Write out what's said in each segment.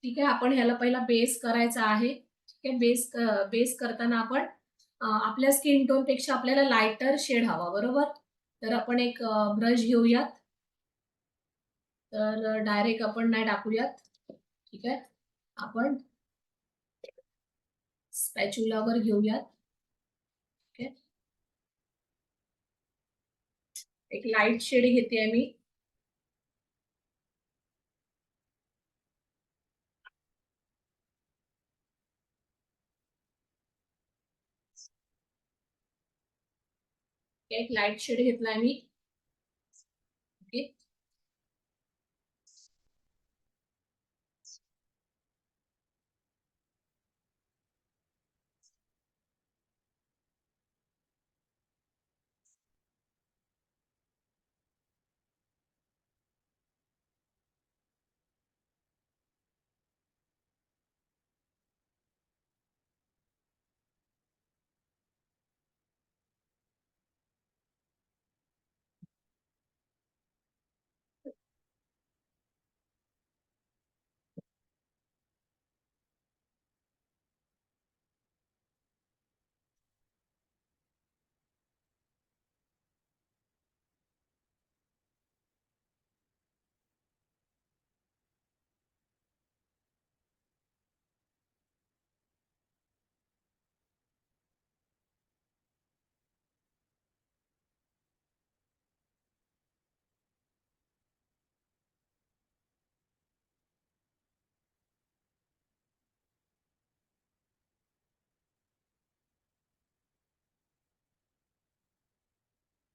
ठीक आहे. आपण ह्याला पहिला बेस करायचा आहे. ठीक आहे. बेस करताना आपण आपल्या स्किन टोन पेक्षा आपल्याला लाइटर शेड हवा, बरोबर? तर आपण एक ब्रश घेऊयात. तर डायरेक्ट आपण नाही टाकूयात. ठीक आहे. आपण स्पॅच्युलावर घेऊयात. ठीक आहे. एक लाईट शेड घेते मी. एक लाईट शेड घेतलाय मी. ओके.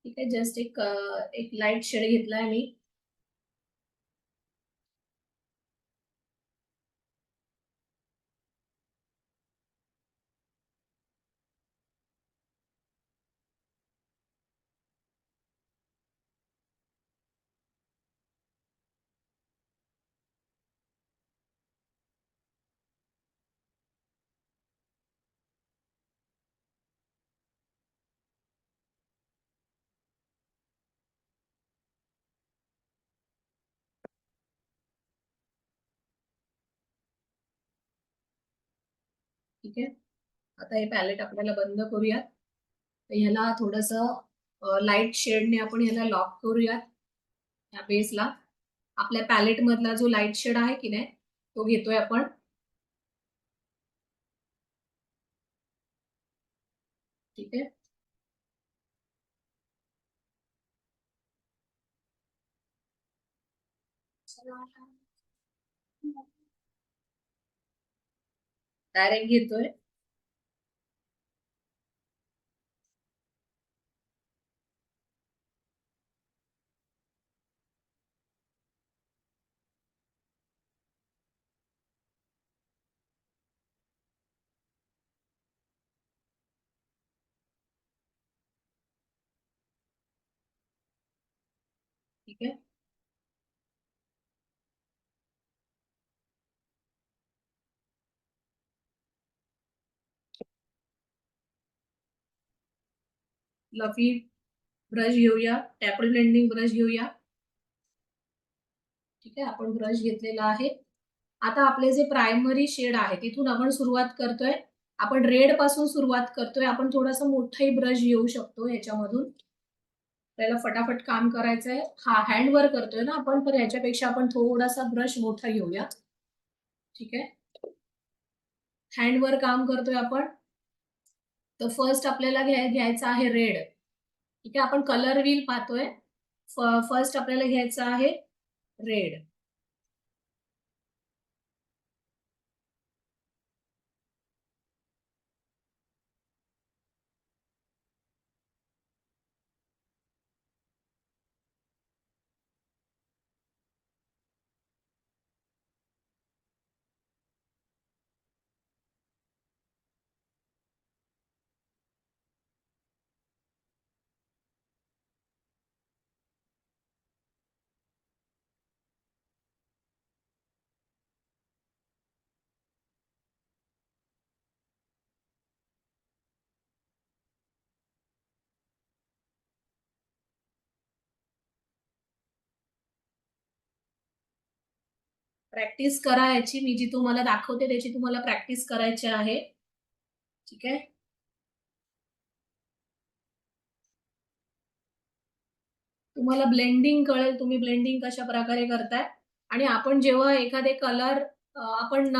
ठीक आहे. जस्ट एक लाईट शेड घेतलाय मी. ठीक आहे. आता हे पॅलेट आपल्याला बंद करूयात. तर ह्याला थोडंसं लाईट शेडने आपण ह्याला लॉक करूयात या बेसला. आपल्या पॅलेट मधला जो लाईट शेड आहे की नाही, तो घेतोय आपण. ठीक आहे. डायरेक्ट घेतोय. ठीक आहे. फ्लफी ब्रश घेऊया. टॅपल ब्लेंडिंग ब्रश घेऊया. ठीक आहे. आपण ब्रश घेतलेला आहे. आता आपले जे प्रायमरी शेड आहे तिथून आपण सुरुवात करतोय. आपण रेड पासून सुरुवात करतोय. आपण थोडासा मोठाही ब्रश घेऊ शकतो ह्याच्यामधून. आपल्याला फटाफट काम करायचंय. हा हँडवर करतोय ना आपण, तर ह्याच्यापेक्षा आपण थोडासा ब्रश मोठा घेऊया. ठीक आहे. हँडवर काम करतोय आपण. तर फर्स्ट आपल्याला घ्यायचं आहे रेड. ठीक आहे. आपण कलर व्हील पाहतोय. फर्स्ट आपल्याला घ्यायचं आहे रेड. प्रॅक्टिस करा याची, मी जी तुम्हाला दाखवते त्याची तुम्हाला प्रॅक्टिस करायची आहे. ठीक आहे. तुम्हाला ब्लेंडिंग कळेल, तुम्ही ब्लेंडिंग कशा प्रकारे करताय. आणि आपण जेव्हा एखादे कलर आपण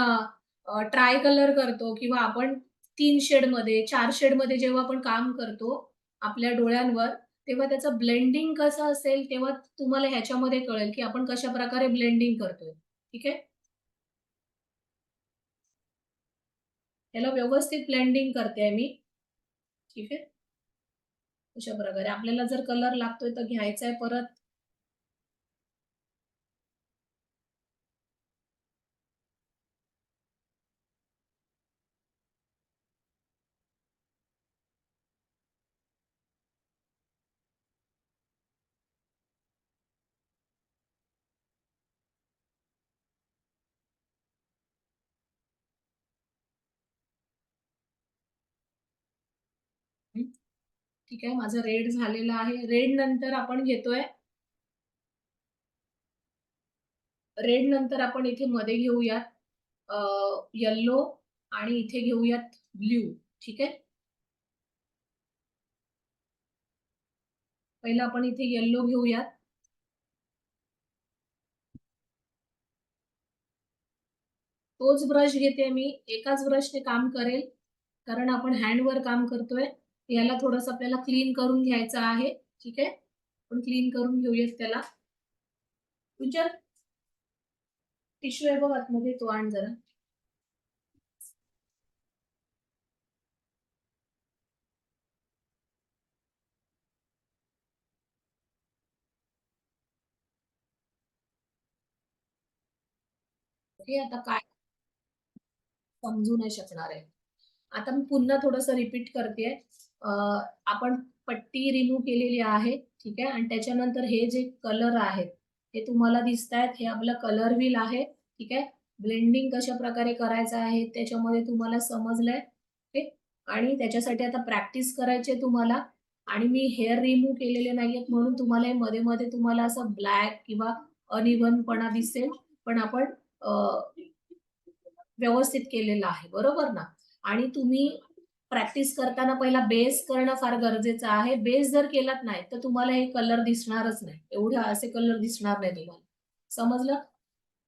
ट्राय कलर करतो किंवा आपण 3 शेडमध्ये, 4 शेडमध्ये जेव्हा आपण काम करतो आपल्या डोळ्यांवर, तेव्हा त्याचं ब्लेंडिंग कसं असेल, तेव्हा तुम्हाला ह्याच्यामध्ये कळेल, की आपण कशाप्रकारे ब्लेंडिंग करतोय. ठीक आहे. त्याला व्यवस्थित ब्लेंडिंग करतेय मी. ठीक आहे. अशा प्रकारे आपल्याला जर कलर लागतोय तर घ्यायचा आहे परत. ठीक आहे. माझं रेड झालेलं आहे. रेड नंतर आपण घेतोय, रेड नंतर आपण इथे मध्ये घेऊयात येल्लो आणि इथे घेऊयात ब्ल्यू. ठीक आहे. पहिला आपण इथे येल्लो घेऊयात. तोच ब्रश घेते मी, एकाच ब्रशने काम करेल, कारण आपण हँडवर काम करतोय. याला थोडंसं आपल्याला क्लीन करून घ्यायचं आहे. ठीक आहे. आपण क्लीन करून घेऊयात त्याला. तुझ्या टिश्यू आहे बघ आतमध्ये, तो आण जरा. ओके. आता काय समजू नाही शकणार आहे. आता मी पुन्हा थोडंसं रिपीट करतेय. आपण पट्टी रिमूव्ह केलेली आहे. ठीक आहे. आणि त्याच्यानंतर हे जे कलर आहेत हे तुम्हाला दिसत आहेत, हे आपलं कलर व्हील आहे. ठीक आहे. ब्लेंडिंग कशा प्रकारे करायचं आहे त्याच्यामध्ये तुम्हाला समजलंय. ओके. आणि त्याच्यासाठी आता प्रॅक्टिस करायची आहे तुम्हाला. आणि मी हेअर रिमूव्ह केलेले नाहीयेत म्हणून तुम्हाला हे मध्ये मध्ये तुम्हाला असं ब्लॅक किंवा अनइव्हनपणा दिसेल. पण आपण व्यवस्थित केलेलं आहे, बरोबर ना. आणि तुम्ही प्रॅक्टिस करताना पहिला बेस करणं फार गरजेचं आहे. बेस जर केलात नाही तर तुम्हाला हे कलर दिसणारच नाही. एवढे असे कलर दिसणार नाही तुम्हाला. समजलं.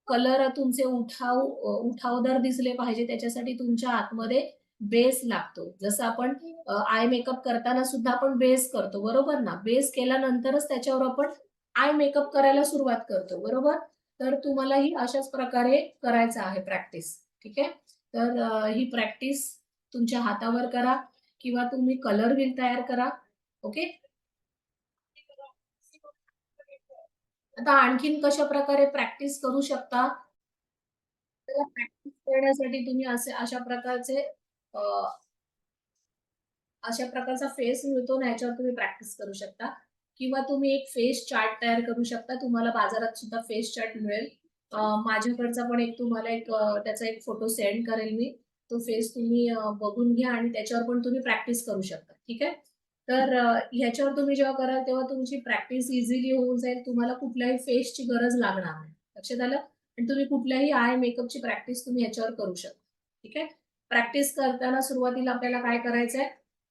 कलर तुमचे उठावदार दिसले पाहिजे त्याच्यासाठी तुमच्या आतमध्ये बेस लागतो. जसं आपण आय मेकअप करताना सुद्धा आपण बेस करतो, बरोबर ना. बेस केल्यानंतरच त्याच्यावर आपण आय मेकअप करायला सुरुवात करतो, बरोबर. तर तुम्हालाही अशाच प्रकारे करायचं आहे प्रॅक्टिस. ठीक आहे. तर ही प्रॅक्टिस तुमच्या हातावर करा किंवा तुम्ही कलर व्हील तयार करा. ओके. आता आणखीन कशा प्रकारे प्रॅक्टिस करू शकता. त्याला प्रॅक्टिस करण्यासाठी तुम्ही अशा प्रकारचे अ, अशा प्रकारचा फेस मिळतो ना, याच्यावर तुम्ही प्रॅक्टिस करू शकता. किंवा तुम्ही एक फेस चार्ट तयार करू शकता. तुम्हाला बाजारात सुद्धा फेस चार्ट मिळेल. माझ्याकडचा पण एक तुम्हाला एक त्याचा एक फोटो सेंड करेल मी. तो फेस तुम्ही बघून घ्या आणि त्याच्यावर पण तुम्ही प्रॅक्टिस करू शकता. ठीक आहे. तर ह्याच्यावर तुम्ही जेव्हा कराल तेव्हा तुमची प्रॅक्टिस इझिली होऊन जाईल. तुम्हाला कुठल्याही फेसची गरज लागणार नाही. लक्षात आलं. आणि तुम्ही कुठल्याही आय मेकअपची प्रॅक्टिस तुम्ही ह्याच्यावर करू शकता. ठीक आहे. प्रॅक्टिस करताना सुरुवातीला आपल्याला काय करायचंय,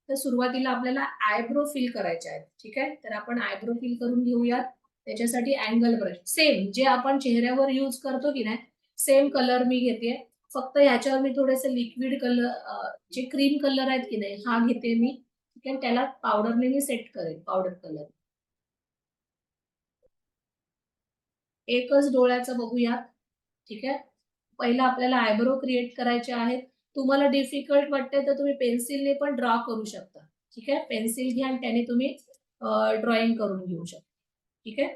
तर सुरुवातीला आपल्याला आयब्रो फिल करायचे आहेत. ठीक आहे. तर आपण आयब्रो फिल करून घेऊयात. त्याच्यासाठी अँगल ब्रश सेम जे आपण चेहऱ्यावर यूज करतो की नाही, सेम कलर मी घेते. फक्त ह्याच्यावर मी थोडेसे लिक्विड कलर, जे क्रीम कलर आहेत की नाही, हा घेते मी. ठीक आहे. त्याला पावडरने मी सेट करेन, पावडर कलर. एकच डोळ्याचं बघूया. ठीक आहे. पहिला आपल्याला आयब्रो क्रिएट करायचे आहेत. तुम्हाला डिफिकल्ट वाटतंय तर तुम्ही पेन्सिलने पण ड्रॉ करू शकता. ठीक आहे. पेन्सिल घ्या आणि त्याने तुम्ही ड्रॉइंग करून घेऊ शकता. ठीक आहे.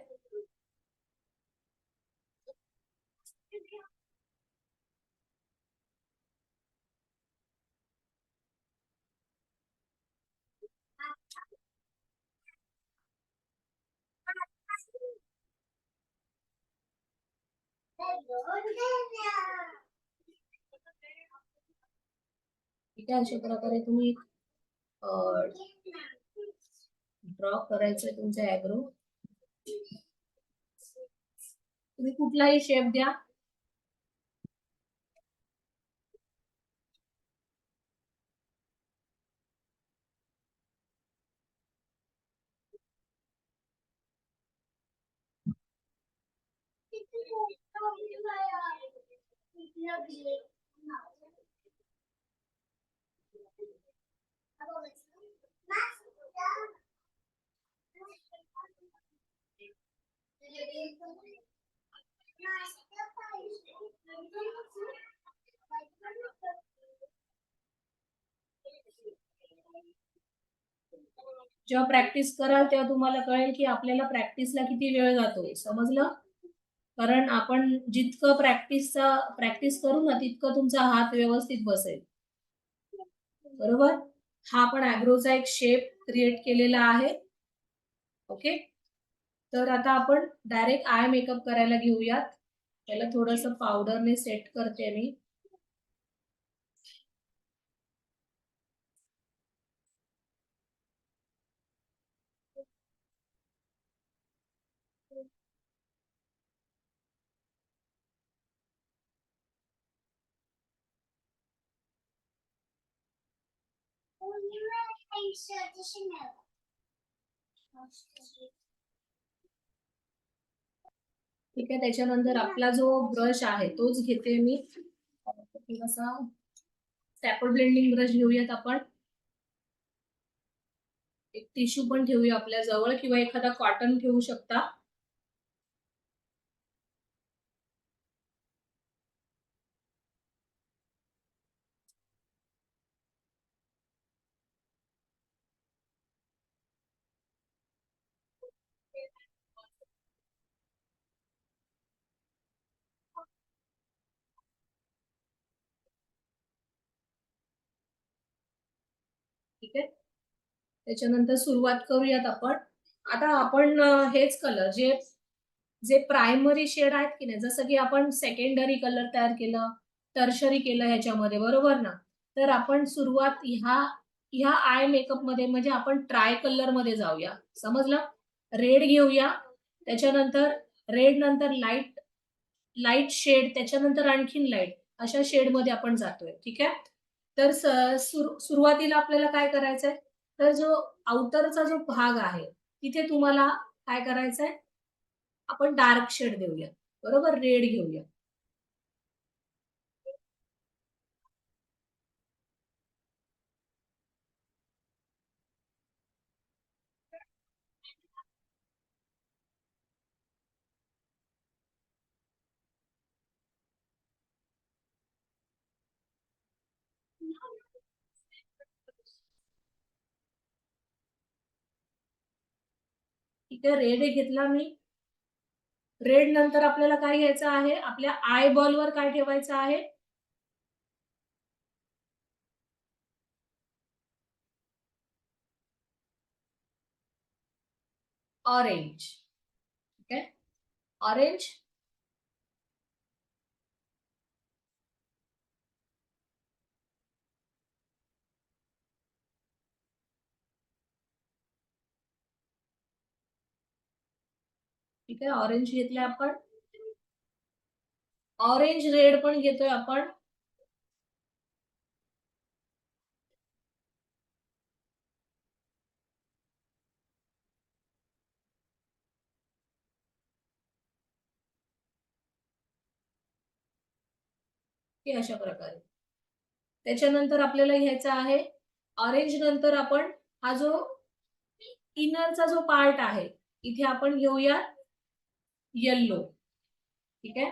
ठीक आहे. अशा प्रकारे तुम्ही ड्रॉ करायचंय तुमचे आयब्रो. तुम्ही कुठलाही शेप द्या. जेव्हा प्रॅक्टिस कराल तेव्हा तुम्हाला कळेल की आपल्याला प्रॅक्टिसला किती वेळ जातोय, समजलं? कारण आपण जितकं प्रॅक्टिस करू ना तितकं तुमचा हात व्यवस्थित बसेल, बरोबर? हा आपण ॲग्रोचा एक शेप क्रिएट केलेला आहे. ओके, तर आता आपण डायरेक्ट आय मेकअप करायला घेऊयात. त्याला थोडस पावडरने सेट करते मी. ठीक आहे, त्याच्यानंतर आपला जो ब्रश आहे तोच घेते मी. थोडासा स्टॅपल ब्लेंडिंग ब्रश घेऊयात आपण. एक टिश्यू पण ठेवूया आपल्या जवळ किंवा एखादा कॉटन ठेवू शकता. ठीक आहे, त्याच्यानंतर सुरुवात करूयात आपण. आता आपण हेच कलर जे जे प्रायमरी शेड आहेत की नाही, जसं की आपण सेकंडरी कलर तयार केलं, टर्शरी केलं ह्याच्यामध्ये, बरोबर ना? तर आपण सुरुवात ह्या ह्या आय मेकअप मध्ये म्हणजे आपण ट्राय कलर मध्ये जाऊया, समजलं? रेड घेऊया, त्याच्यानंतर रेड नंतर लाईट लाईट शेड, त्याच्यानंतर आणखीन लाईट, अशा शेड मध्ये आपण जातोय. ठीक आहे, तर सुरुवातीला आपल्याला काय करायचंय, तर जो आउटरचा जो भाग आहे तिथे तुम्हाला काय करायचंय, आपण डार्क शेड देऊया, बरोबर? रेड घेऊया. ठीक आहे, रेड घेतला मी. रेड नंतर आपल्याला काय घ्यायचं आहे, आपल्या आय बॉल वर काय ठेवायचं आहे, ऑरेंज. ठीक आहे, ऑरेंज. ठीक आहे, ऑरेंज घेतलं आपण. ऑरेंज रेड पण घेतोय आपण. की अशा प्रकारे. त्याच्यानंतर आपल्याला घ्यायचा आहे ऑरेंज नंतर आपण हा जो इनरचा जो पार्ट आहे इथे आपण घेऊया येल्लो. ठीक आहे,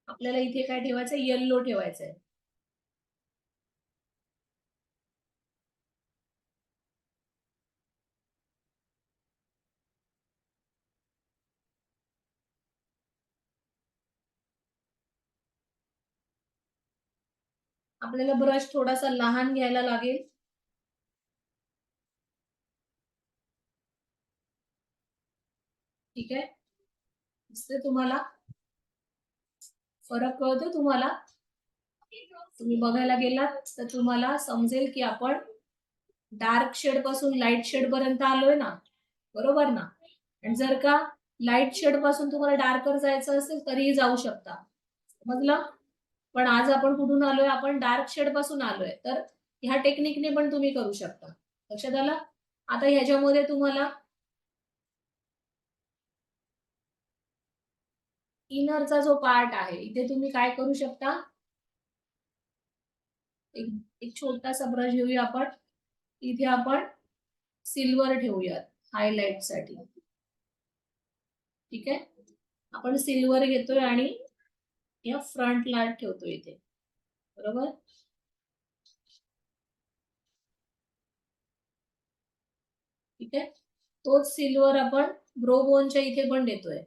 आपल्याला इथे काय ठेवायचं, येल्लो ठेवायचं आहे. आपल्याला ब्रश थोडासा लहान घ्यायला लागेल. ठीक आहे, दिसते तुम्हाला फरक, कळतो तुम्हाला? तुम्ही बघायला गेलात तर तुम्हाला समजेल की आपण डार्क शेड पासून लाईट शेड पर्यंत आलोय ना, बरोबर ना? आणि जर का लाईट शेड पासून तुम्हाला डार्कर जायचं असेल तरीही जाऊ शकता, समजलं? पण आज आपण कुठून आलोय, आपण डार्क शेड पासून आलोय, तर ह्या टेक्निकने पण तुम्ही करू शकता. लक्षात आलं? आता ह्याच्यामध्ये तुम्हाला इनरचा जो पार्ट आहे इथे तुम्ही काय करू शकता, एक एक छोटासा ब्रश घेऊया आपण, इथे आपण सिल्वर ठेवूयात हायलाइट साठी. ठीक आहे, आपण सिल्वर घेतोय आणि या फ्रंटला ठेवतोय इथे, बरोबर. ठीक आहे, तोच सिल्वर आपण ब्रो बोनच्या इथे पण देतोय.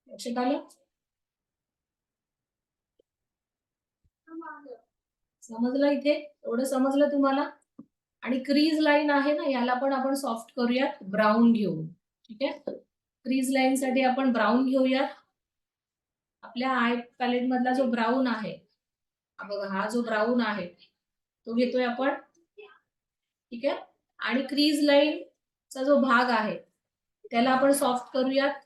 लक्षात आलं? समजलं इथे? एवढं समजलं तुम्हाला? आणि क्रीज लाईन आहे ना, याला पण आपण सॉफ्ट करूयात ब्राऊन घेऊन. ठीक आहे, क्रीज लाईन साठी आपण ब्राऊन घेऊयात. आपल्या आय पॅलेट मधला जो ब्राऊन आहे, बघा हा जो ब्राऊन आहे तो घेतोय आपण. ठीक आहे, आणि क्रीज लाईन चा जो भाग आहे त्याला आपण सॉफ्ट करूयात.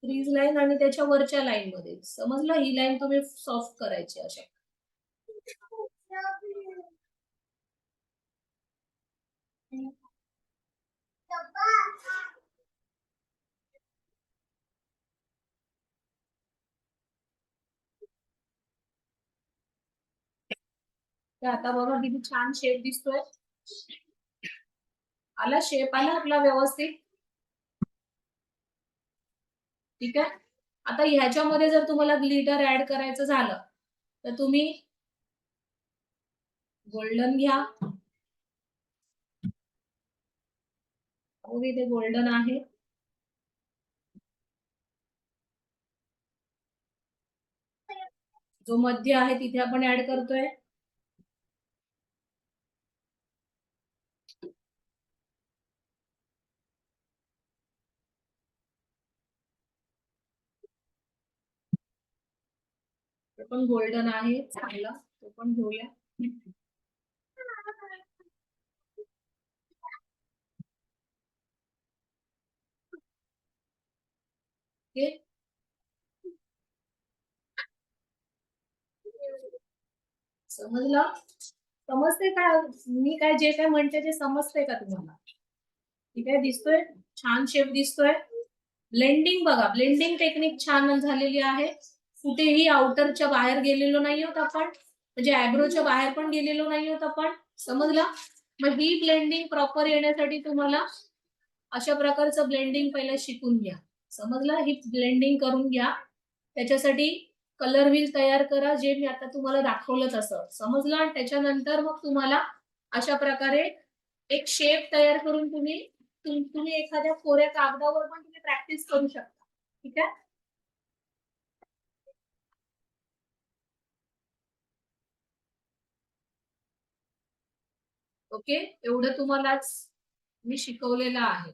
क्रीज लाईन आणि त्याच्या वरच्या लाईन मध्ये, समजलं? ही लाईन तुम्ही सॉफ्ट करायची अशा. तर आता बघा किती छान शेप दिसतोय. आला शेप, आला आपला व्यवस्थित. ठीक आहे, आता ह्याच्यामध्ये जर तुम्हाला ग्लिटर ऍड करायचं झालं तर तुम्ही गोल्डन घ्या. इथे गोल्डन आहे. जो मध्य आहे तिथे आपण ऍड करतोय. तो पण गोल्डन आहे चांगला, तो पण घेऊया. ओके, समजलं? समजते का मी काय जे काय म्हणते ते समजते का तुम्हाला? ठीक आहे, दिसतोय छान शेप दिसतोय. ब्लेंडिंग बघा, ब्लेंडिंग टेक्निक छान झालेली आहे. कुठेही आउटरच्या बाहेर गेलेलो नाही आहोत आपण, म्हणजे आयब्रोच्या बाहेर पण गेलेलो नाही आहोत आपण. समजलं? मग ही ब्लेंडिंग प्रॉपर येण्यासाठी तुम्हाला अशा प्रकारचं ब्लेंडिंग पहिलं शिकून घ्या. समजलं? ही ब्लेंडिंग करून घ्या. त्याच्यासाठी कलर व्हील तयार करा, जे मी आता तुम्हाला दाखवलं तसं. समजलं? त्याच्यानंतर मग तुम्हाला अशा प्रकारे एक शेप तयार करून तुम्ही एखाद्या कोऱ्या कागदावर पण तुम्ही प्रॅक्टिस करू शकता. ठीक आहे, ओके, एवढं तुम्हालाच मी शिकवलेलं आहे.